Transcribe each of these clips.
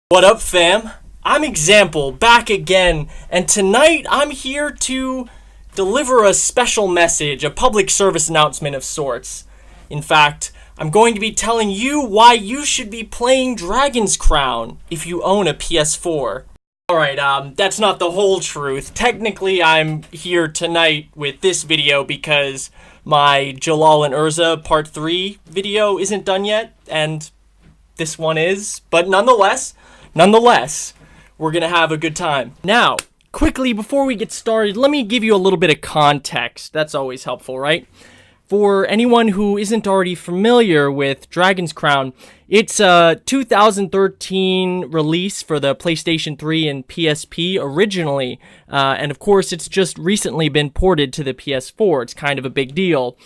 What up, fam? I'm Example, back again, and tonight I'm here to deliver a special message, a public service announcement of sorts. In fact, I'm going to be telling you why you should be playing Dragon's Crown if you own a PS4. Alright, that's not the whole truth. Technically, I'm here tonight with this video because my Jalal and Urza Part 3 video isn't done yet, and this one is, but nonetheless, we're gonna have a good time. Now, quickly, before we get started, let me give you a little bit of context. That's always helpful, right? For anyone who isn't already familiar with Dragon's Crown, it's a 2013 release for the PlayStation 3 and PSP originally, and of course, it's just recently been ported to the PS4. It's kind of a big deal.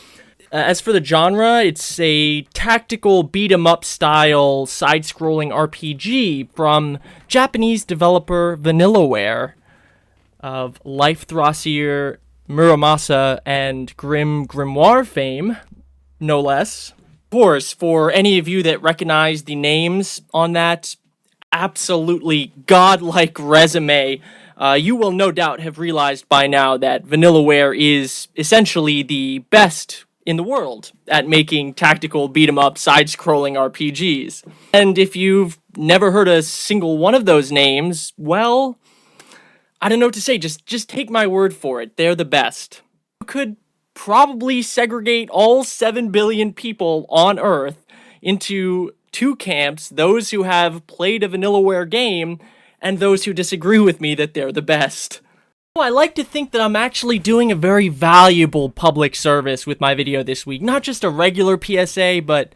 As for the genre, it's a tactical beat-em-up style side-scrolling RPG from Japanese developer Vanillaware of Life Thrasier, Muramasa, and Grim Grimoire fame, no less. Of course, for any of you that recognize the names on that absolutely godlike resume, you will no doubt have realized by now that Vanillaware is essentially the best in the world at making tactical beat-em-up side-scrolling RPGs. And if you've never heard a single one of those names, well, I don't know what to say, just take my word for it, they're the best. You could probably segregate all 7 billion people on Earth into two camps, those who have played a Vanillaware game, and those who disagree with me that they're the best. I like to think that I'm actually doing a very valuable public service with my video this week. Not just a regular PSA, but,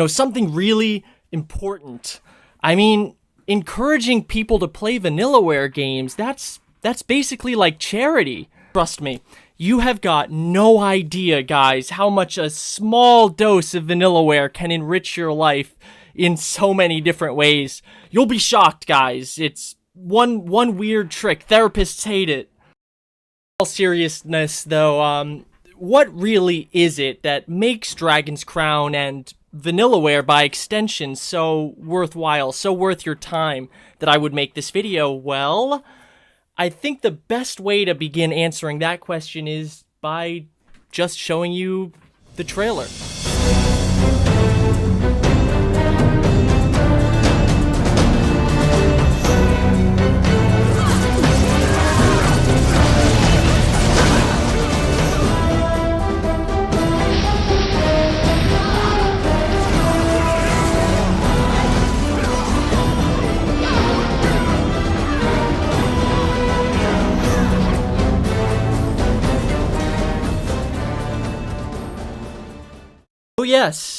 something really important. I mean, encouraging people to play Vanillaware games, that's basically like charity. Trust me, you have got no idea, guys, how much a small dose of Vanillaware can enrich your life in so many different ways. You'll be shocked, guys. It's one weird trick. Therapists hate it. All seriousness, though, what really is it that makes Dragon's Crown and Vanillaware, by extension, so worthwhile, so worth your time that I would make this video? Well, I think the best way to begin answering that question is by just showing you the trailer.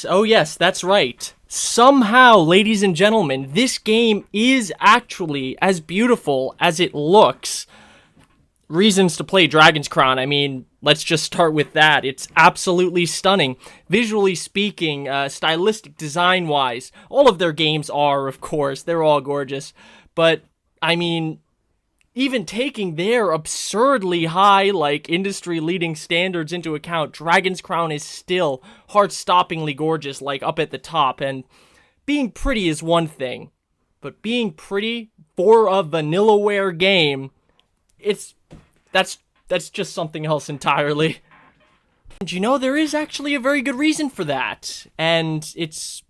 Oh yes, that's right. Somehow, ladies and gentlemen, this game is actually as beautiful as it looks. Reasons to play Dragon's Crown, I mean, let's just start with that. It's absolutely stunning. Visually speaking, stylistic design-wise, all of their games are, of course, they're all gorgeous. But, I mean, even taking their absurdly high, industry-leading standards into account, Dragon's Crown is still heart-stoppingly gorgeous, up at the top. And being pretty is one thing, but being pretty for a Vanillaware game, that's just something else entirely. And there is actually a very good reason for that, and it's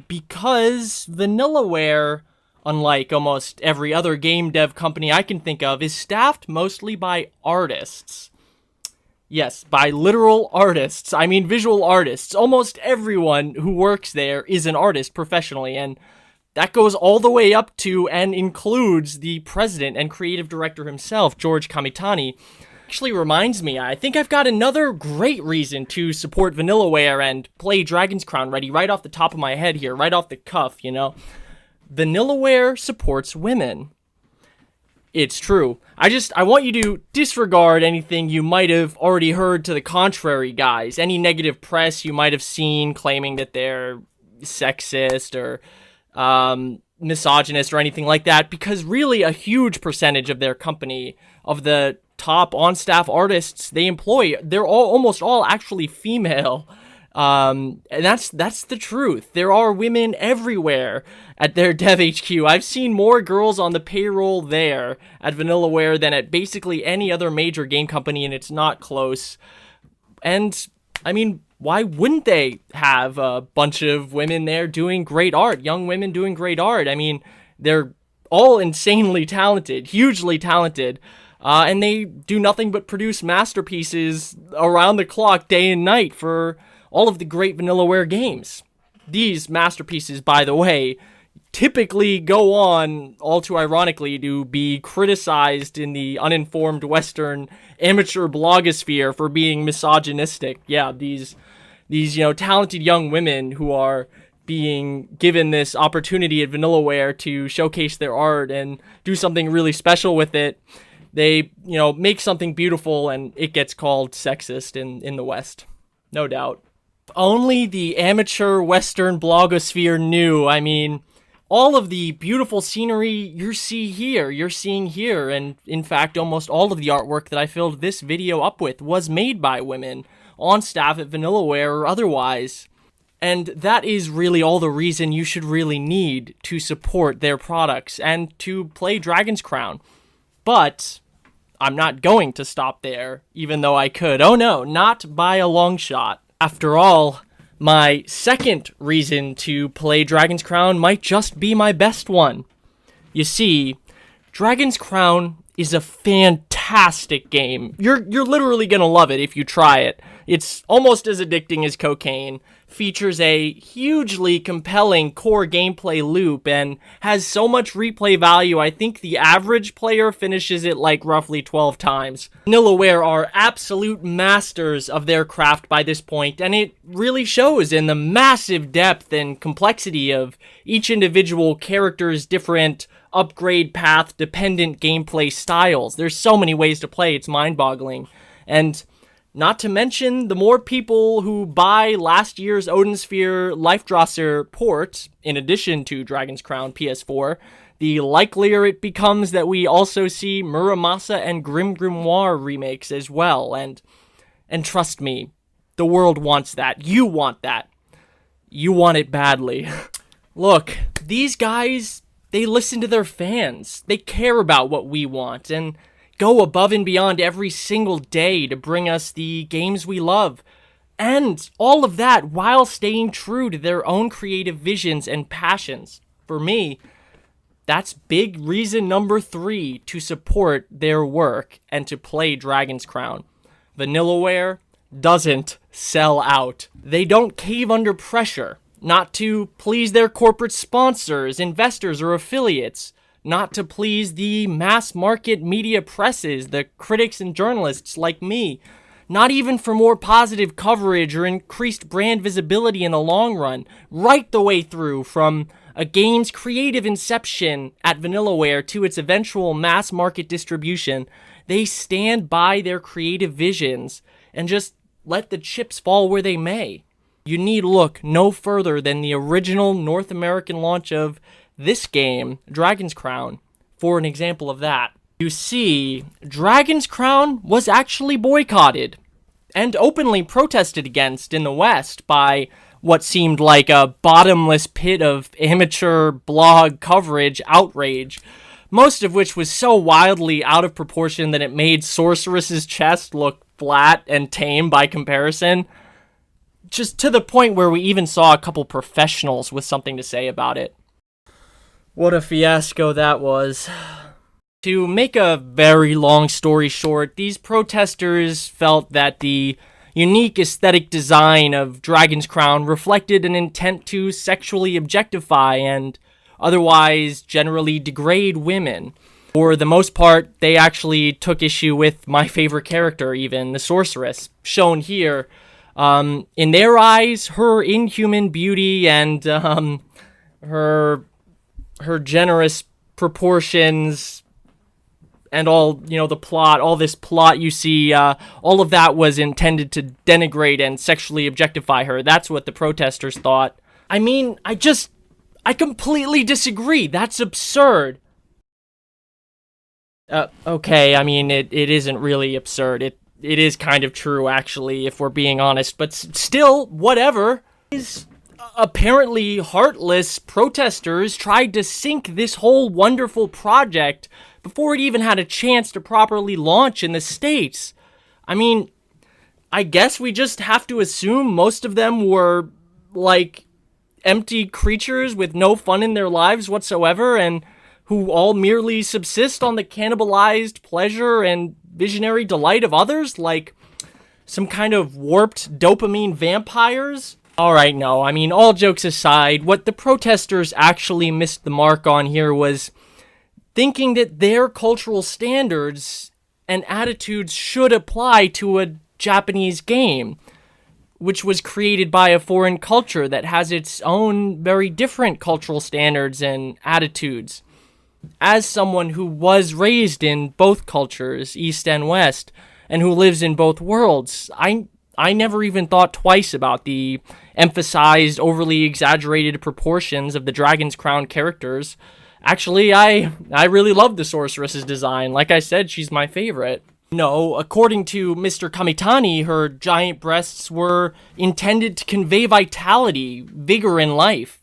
because Vanillaware, unlike almost every other game dev company I can think of, is staffed mostly by artists. Yes, by literal artists. I mean visual artists. Almost everyone who works there is an artist professionally, and that goes all the way up to and includes the president and creative director himself, George Kamitani. Actually reminds me, I think I've got another great reason to support Vanillaware and play Dragon's Crown ready right off the top of my head here, right off the cuff, Vanillaware supports women. It's true. I want you to disregard anything you might have already heard to the contrary, guys. Any negative press you might have seen claiming that they're sexist or misogynist or anything like that, because really a huge percentage of their company, of the top on-staff artists they employ, they're almost all actually female. And that's the truth. There are women everywhere at their dev HQ. I've seen more girls on the payroll there at Vanillaware than at basically any other major game company, and it's not close. And, I mean, why wouldn't they have a bunch of women there doing great art, young women doing great art? I mean, they're all insanely talented, hugely talented, and they do nothing but produce masterpieces around the clock, day and night, for all of the great Vanillaware games. These masterpieces, by the way, typically go on, all too ironically, to be criticized in the uninformed Western amateur blogosphere for being misogynistic. Yeah, these talented young women who are being given this opportunity at Vanillaware to showcase their art and do something really special with it. They, make something beautiful, and it gets called sexist in the West. No doubt. Only the amateur Western blogosphere knew. I mean, all of the beautiful scenery you're seeing here, and in fact, almost all of the artwork that I filled this video up with was made by women on staff at Vanillaware or otherwise. And that is really all the reason you should really need to support their products and to play Dragon's Crown. But I'm not going to stop there, even though I could. Oh no, not by a long shot. After all, my second reason to play Dragon's Crown might just be my best one. You see, Dragon's Crown is a fantastic game. You're literally gonna love it if you try it. It's almost as addicting as cocaine, features a hugely compelling core gameplay loop, and has so much replay value. I think the average player finishes it like roughly 12 times. Vanillaware are absolute masters of their craft by this point, and it really shows in the massive depth and complexity of each individual character's different upgrade path dependent gameplay styles. There's so many ways to play, it's mind-boggling. And not to mention, the more people who buy last year's Odin Sphere Lifedrosser port, in addition to Dragon's Crown PS4, the likelier it becomes that we also see Muramasa and Grim Grimoire remakes as well. And trust me, the world wants that. You want that. You want it badly. Look, these guys, they listen to their fans. They care about what we want, and go above and beyond every single day to bring us the games we love. And all of that while staying true to their own creative visions and passions. For me, that's big reason number 3 to support their work and to play Dragon's Crown. Vanillaware doesn't sell out. They don't cave under pressure, not to please their corporate sponsors, investors, or affiliates. Not to please the mass market media presses, the critics and journalists like me. Not even for more positive coverage or increased brand visibility in the long run. Right the way through, from a game's creative inception at Vanillaware to its eventual mass market distribution, they stand by their creative visions and just let the chips fall where they may. You need look no further than the original North American launch of this game, Dragon's Crown, for an example of that. You see, Dragon's Crown was actually boycotted and openly protested against in the West by what seemed like a bottomless pit of amateur blog coverage outrage, most of which was so wildly out of proportion that it made Sorceress's chest look flat and tame by comparison. Just to the point where we even saw a couple professionals with something to say about it. What a fiasco that was. To make a very long story short, these protesters felt that the unique aesthetic design of Dragon's Crown reflected an intent to sexually objectify and otherwise generally degrade women. For the most part, they actually took issue with my favorite character even, the Sorceress, shown here. In their eyes, her inhuman beauty and her generous proportions and all, the plot, all this plot you see, all of that was intended to denigrate and sexually objectify her. That's what the protesters thought. I mean, I completely disagree. That's absurd. Okay, I mean, it isn't really absurd. it is kind of true, actually, if we're being honest. But still, whatever. These apparently heartless protesters tried to sink this whole wonderful project before it even had a chance to properly launch in the States. I mean, I guess we just have to assume most of them were, like, empty creatures with no fun in their lives whatsoever, and who all merely subsist on the cannibalized pleasure and visionary delight of others, like some kind of warped dopamine vampires. Alright, no, I mean, all jokes aside, what the protesters actually missed the mark on here was thinking that their cultural standards and attitudes should apply to a Japanese game, which was created by a foreign culture that has its own very different cultural standards and attitudes. As someone who was raised in both cultures, East and West, and who lives in both worlds, I never even thought twice about the emphasized, overly exaggerated proportions of the Dragon's Crown characters. Actually, I really love the sorceress's design. Like I said, she's my favorite. No, according to Mr. Kamitani, her giant breasts were intended to convey vitality, vigor in life.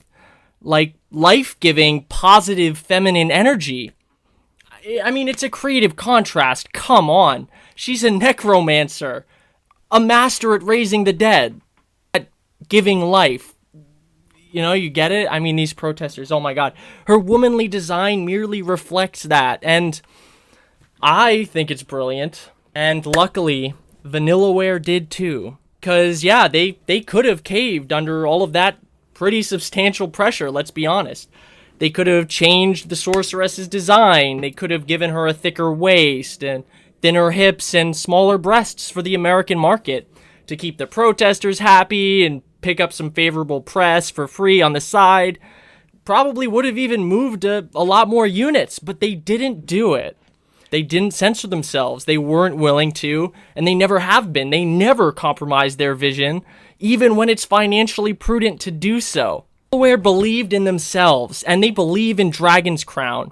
Like life-giving, positive feminine energy. I mean, it's a creative contrast. Come on. She's a necromancer. A master at raising the dead. At giving life. You know, you get it? I mean, these protesters, oh my god. Her womanly design merely reflects that, and I think it's brilliant. And luckily, Vanillaware did too. Because, yeah, they could have caved under all of that pretty substantial pressure, let's be honest. They could have changed the sorceress's design. They could have given her a thicker waist and thinner hips and smaller breasts for the American market to keep the protesters happy and pick up some favorable press for free on the side. Probably would have even moved a lot more units, but they didn't do it. They didn't censor themselves. They weren't willing to, and they never have been. They never compromised their vision, even when it's financially prudent to do so. Vanillaware believed in themselves, and they believe in Dragon's Crown.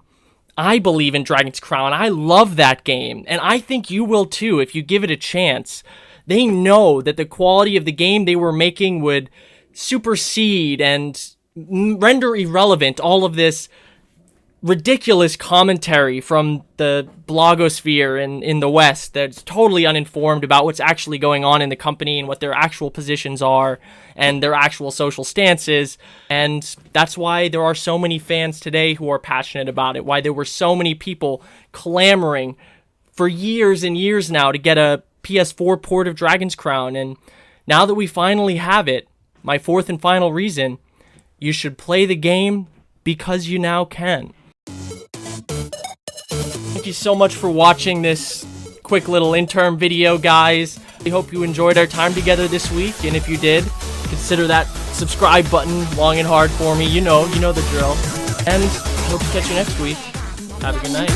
I believe in Dragon's Crown. I love that game, and I think you will too if you give it a chance. They know that the quality of the game they were making would supersede and render irrelevant all of this ridiculous commentary from the blogosphere in the West that's totally uninformed about what's actually going on in the company and what their actual positions are and their actual social stances. And that's why there are so many fans today who are passionate about it, why there were so many people clamoring for years and years now to get a PS4 port of Dragon's Crown. And now that we finally have it, my fourth and final reason, you should play the game because you now can. Thank you so much for watching this quick little intern video, guys. I hope you enjoyed our time together this week, and if you did, consider that subscribe button long and hard for me. You know the drill. And I hope to catch you next week. Have a good night.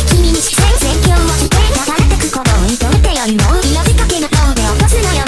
君に視線を向けて流れてくことを認めてよりも色仕掛けのようで落とすのよ